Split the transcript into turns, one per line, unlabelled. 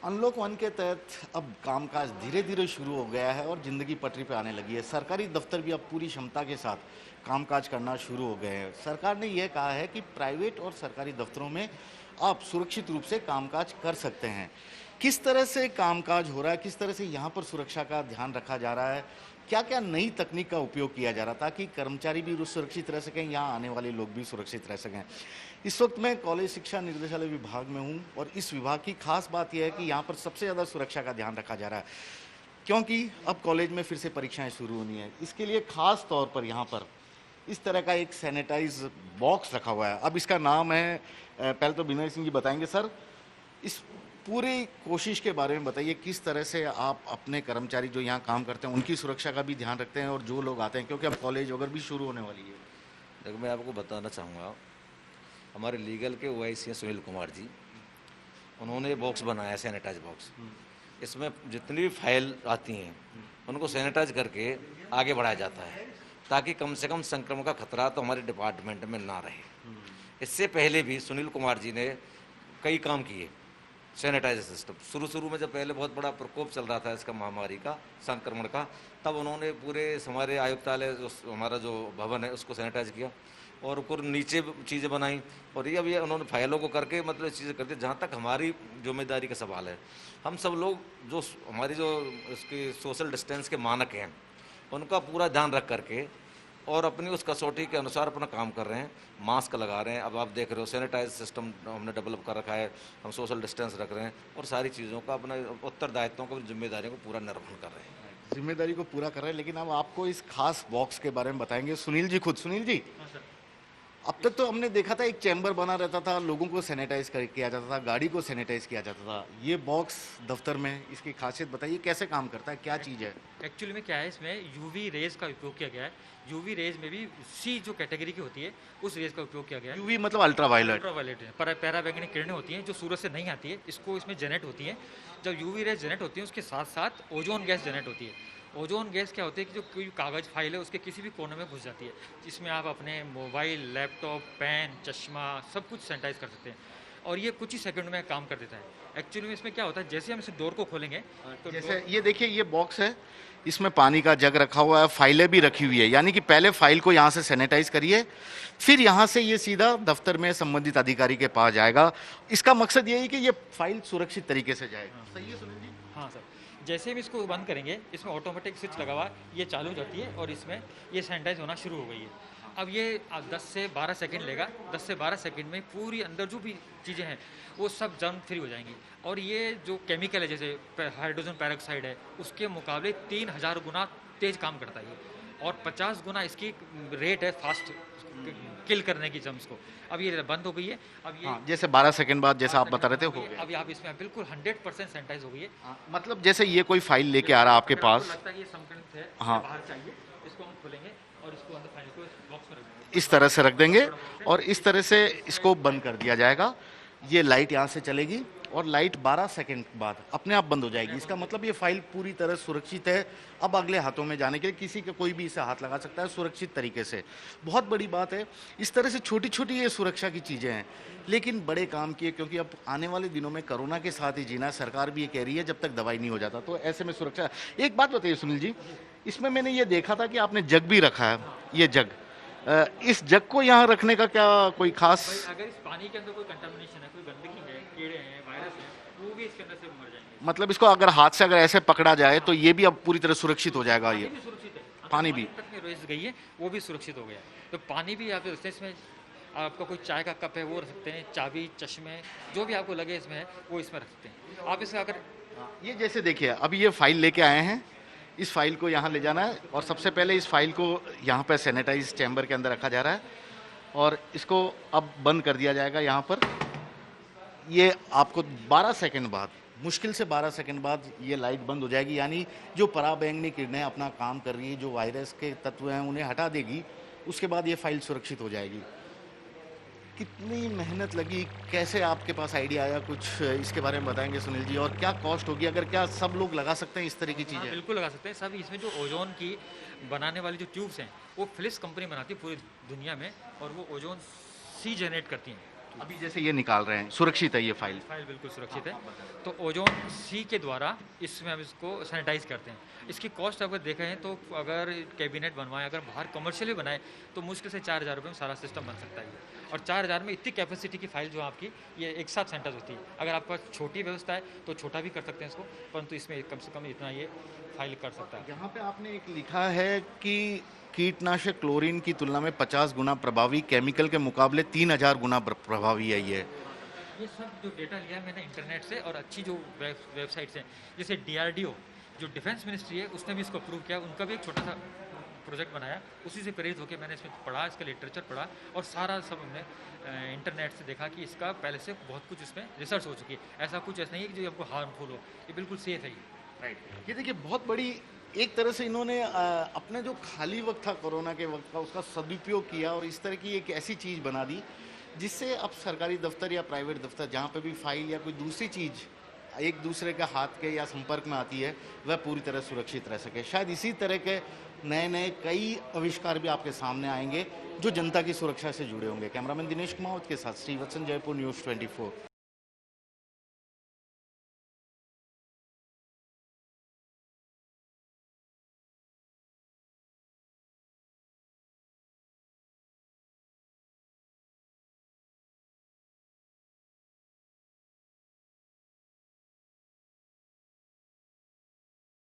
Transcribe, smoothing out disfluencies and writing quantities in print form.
Unlock 1 के तहत अब कामकाज धीरे धीरे शुरू हो गया है और ज़िंदगी पटरी पे आने लगी है। सरकारी दफ्तर भी अब पूरी क्षमता के साथ कामकाज करना शुरू हो गए हैं। सरकार ने यह कहा है कि प्राइवेट और सरकारी दफ्तरों में आप सुरक्षित रूप से कामकाज कर सकते हैं। किस तरह से कामकाज हो रहा है, किस तरह से यहाँ पर सुरक्षा का ध्यान रखा जा रहा है, क्या क्या नई तकनीक का उपयोग किया जा रहा है ताकि कर्मचारी भी सुरक्षित रह सकें, यहाँ आने वाले लोग भी सुरक्षित रह सकें। इस वक्त मैं कॉलेज शिक्षा निर्देशालय विभाग में हूँ और इस विभाग की खास बात यह है कि यहाँ पर सबसे ज़्यादा सुरक्षा का ध्यान रखा जा रहा है, क्योंकि अब कॉलेज में फिर से परीक्षाएं शुरू होनी है। इसके लिए खास तौर पर यहाँ पर इस तरह का एक सैनिटाइज बॉक्स रखा हुआ है। अब इसका नाम है, पहले तो विनय सिंह जी बताएंगे। सर, इस पूरी कोशिश के बारे में बताइए, किस तरह से आप अपने कर्मचारी जो यहाँ काम करते हैं उनकी सुरक्षा का भी ध्यान रखते हैं और जो लोग आते हैं, क्योंकि अब कॉलेज वगैरह भी शुरू होने वाली है।
देखो, मैं आपको बताना चाहूँगा, हमारे लीगल के OIC हैं सुनील कुमार जी, उन्होंने बॉक्स बनाया, सैनिटाइज बॉक्स। इसमें जितनी भी फाइल आती हैं उनको सैनिटाइज करके आगे बढ़ाया जाता है ताकि कम से कम संक्रमण का खतरा तो हमारे डिपार्टमेंट में ना रहे। इससे पहले भी सुनील कुमार जी ने कई काम किए सैनिटाइजर सिस्टम। शुरू में जब पहले बहुत बड़ा प्रकोप चल रहा था इसका, महामारी का, संक्रमण का, तब उन्होंने पूरे हमारे आयुक्तालय हमारा जो भवन है उसको सैनिटाइज किया और ऊपर नीचे चीज़ें बनाई। और ये अभी उन्होंने फाइलों को करके मतलब चीज़ें करती। जहाँ तक हमारी जिम्मेदारी का सवाल है, हम सब लोग जो हमारी जो इसकी सोशल डिस्टेंस के मानक हैं उनका पूरा ध्यान रख करके और अपनी उस कसौटी के अनुसार अपना काम कर रहे हैं। मास्क लगा रहे हैं, अब आप देख रहे हो सैनिटाइज सिस्टम हमने डेवलप कर रखा है, हम सोशल डिस्टेंस रख रहे हैं और सारी चीज़ों का अपना उत्तरदायित्वों को, जिम्मेदारियों को पूरा निर्वहन कर रहे हैं।
जिम्मेदारी को पूरा कर रहे हैं। लेकिन अब आपको इस खास बॉक्स के बारे में बताएंगे सुनील जी खुद। सुनील जी, अब तक तो हमने देखा था एक चैम्बर बना रहता था, लोगों को सैनिटाइज किया जाता था, गाड़ी को सैनिटाइज किया जाता था। ये बॉक्स दफ्तर में, इसकी खासियत बताइए, कैसे काम करता है, क्या चीज़ है?
एक्चुअली में क्या है, इसमें यूवी रेज का उपयोग किया गया है। यूवी रेज में भी सी जो कैटेगरी की होती है उस रेज का उपयोग किया गया है।
यूवी मतलब अल्ट्रावायलेट।
अल्ट्रावायलेट है, पैराबैंगनी किरणें होती हैं जो सूरज से नहीं आती है, इसको इसमें जनरेट होती हैं। जब यूवी रेज जनरेट होती है उसके साथ साथ ओजोन गैस जनरेट होती है। ओजोन गैस क्या होती है कि जो कोई कागज़ फाइल है उसके किसी भी कोने में घुस जाती है, जिसमें आप अपने मोबाइल, लैपटॉप, पेन, चश्मा सब कुछ सैनिटाइज कर सकते हैं और ये कुछ ही सेकंड में काम कर देता है। एक्चुअली में इसमें क्या होता है, जैसे हम इस डोर को खोलेंगे तो
जैसे ये देखिए, ये बॉक्स है, इसमें पानी का जग रखा हुआ है, फाइलें भी रखी हुई है। यानी कि पहले फाइल को यहाँ से सैनिटाइज करिए, फिर यहाँ से ये सीधा दफ्तर में संबंधित अधिकारी के पास जाएगा। इसका मकसद ये है कि ये फाइल सुरक्षित तरीके से जाएगा। सही है सुनील जी?
हाँ सर, जैसे हम इसको बंद करेंगे इसमें ऑटोमेटिक स्विच लगा हुआ है, ये चालू हो जाती है और इसमें ये सैनिटाइज होना शुरू हो गई है। अब ये 10 से 12 सेकंड लेगा। 10 से 12 सेकंड में पूरी अंदर जो भी चीज़ें हैं वो सब जर्म फ्री हो जाएंगी। और ये जो केमिकल है जैसे हाइड्रोजन पेरोक्साइड है, उसके मुकाबले 3000 गुना तेज काम करता है ये और 50 गुना इसकी रेट है फास्ट किल करने की जर्म्स को। अब ये बंद हो गई है। अब ये
जैसे 12 सेकंड बाद जैसा आप बता रहे थे हो गया।
अभी आप इसमें बिल्कुल 100% सैनिटाइज हो गई है।
मतलब जैसे ये कोई फाइल लेके आ रहा है आपके पास,
लगता है ये संक्रमित है,
हाँ,
बाहर चाहिए, इसको हम खोलेंगे और इसको अंदर फाइल को बॉक्स में रख देंगे।
इस तरह से रख देंगे और इस तरह से इसको बंद कर दिया जाएगा। ये लाइट यहाँ से चलेगी और लाइट 12 सेकंड बाद अपने आप बंद हो जाएगी। इसका मतलब ये फाइल पूरी तरह सुरक्षित है। अब अगले हाथों में जाने के लिए किसी का कोई भी इसे हाथ लगा सकता है सुरक्षित तरीके से। बहुत बड़ी बात है। इस तरह से छोटी छोटी ये सुरक्षा की चीज़ें हैं, लेकिन बड़े काम की है, क्योंकि अब आने वाले दिनों में कोरोना के साथ ही जीना, सरकार भी ये कह रही है जब तक दवाई नहीं हो जाता। तो ऐसे में सुरक्षा। एक बात बताइए सुनील जी, इसमें मैंने ये देखा था कि आपने जग भी रखा है, ये जग, इस जग को यहाँ रखने का क्या कोई खास?
अगर इस पानी के अंदर कोई कंटामिनेशन है, कोई गंदगी है, कीड़े हैं, वायरस है, वो भी इसके अंदर से मर जाएंगे।
मतलब इसको अगर हाथ से अगर ऐसे पकड़ा जाए तो ये भी अब पूरी तरह सुरक्षित हो जाएगा। ये
भी सुरक्षित है,
पानी भी
तक में रेस गई है, वो भी सुरक्षित हो गया। तो पानी भी आप इसमें आपका कोई चाय का कप है वो रख सकते हैं, चाबी, चश्मे, जो भी आपको लगे इसमें है वो इसमें रख सकते हैं आप। इसका अगर
ये जैसे देखिए, अभी ये फाइल लेके आए हैं, इस फाइल को यहाँ ले जाना है और सबसे पहले इस फाइल को यहाँ पर सैनिटाइज चैम्बर के अंदर रखा जा रहा है और इसको अब बंद कर दिया जाएगा यहाँ पर। ये आपको 12 सेकंड बाद, मुश्किल से 12 सेकंड बाद ये लाइट बंद हो जाएगी। यानी जो पराबैंगनी किरणें अपना काम कर रही है, जो वायरस के तत्व हैं उन्हें हटा देगी, उसके बाद ये फाइल सुरक्षित हो जाएगी। कितनी मेहनत लगी, कैसे आपके पास आइडिया आया, कुछ इसके बारे में बताएंगे सुनील जी? और क्या कॉस्ट होगी, अगर क्या सब लोग लगा सकते हैं इस तरह की चीज़ें?
बिल्कुल लगा सकते हैं सब। इसमें जो ओजोन की बनाने वाली जो ट्यूब्स हैं वो फिलिप्स कंपनी बनाती है पूरी दुनिया में और वो ओजोन सी जनरेट करती हैं।
अभी जैसे ये निकाल रहे हैं, सुरक्षित है ये फाइल?
फाइल बिल्कुल सुरक्षित है। तो ओजोन सी के द्वारा इसमें हम इसको सैनिटाइज करते हैं। इसकी कॉस्ट अगर देखें तो अगर कैबिनेट बनवाएं, अगर बाहर कमर्शियली बनाए तो मुश्किल से 4,000 रुपये में सारा सिस्टम बन सकता है। और 4,000 में इतनी कैपेसिटी की फाइल जो आपकी ये एक साथ सैनिटाइज होती है। अगर आपका छोटी व्यवस्था है तो छोटा भी कर सकते हैं इसको, परंतु इसमें कम से कम इतना ये फाइल कर सकता है।
यहाँ पे आपने एक लिखा है कि कीटनाशक क्लोरीन की तुलना में 50 गुना प्रभावी, केमिकल के मुकाबले 3,000 गुना प्रभावी है ये।
ये सब जो डेटा लिया है मैंने इंटरनेट से और अच्छी जो वेबसाइट्स हैं, जैसे DRDO जो डिफेंस मिनिस्ट्री है उसने भी इसको अप्रूव किया, उनका भी एक छोटा सा प्रोजेक्ट बनाया, उसी से प्रेरित होकर मैंने इसमें पढ़ा, इसका लिटरेचर पढ़ा और सारा सब हमने इंटरनेट से देखा कि इसका पहले से बहुत कुछ इसमें रिसर्च हो चुकी है। ऐसा कुछ ऐसा नहीं है कि जो हमको हार्मफुल हो, ये बिल्कुल सेफ है ये।
राइट, ये देखिए बहुत बड़ी एक तरह से इन्होंने अपने जो खाली वक्त था कोरोना के वक्त का उसका सदुपयोग किया और इस तरह की एक ऐसी चीज़ बना दी जिससे अब सरकारी दफ्तर या प्राइवेट दफ्तर जहाँ पे भी फाइल या कोई दूसरी चीज़ एक दूसरे के हाथ के या संपर्क में आती है वह पूरी तरह सुरक्षित रह सके। शायद इसी तरह के नए नए कई आविष्कार भी आपके सामने आएंगे जो जनता की सुरक्षा से जुड़े होंगे। कैमरामैन दिनेश कुमावत के साथ श्रीवत्सन, जयपुर न्यूज़ 24।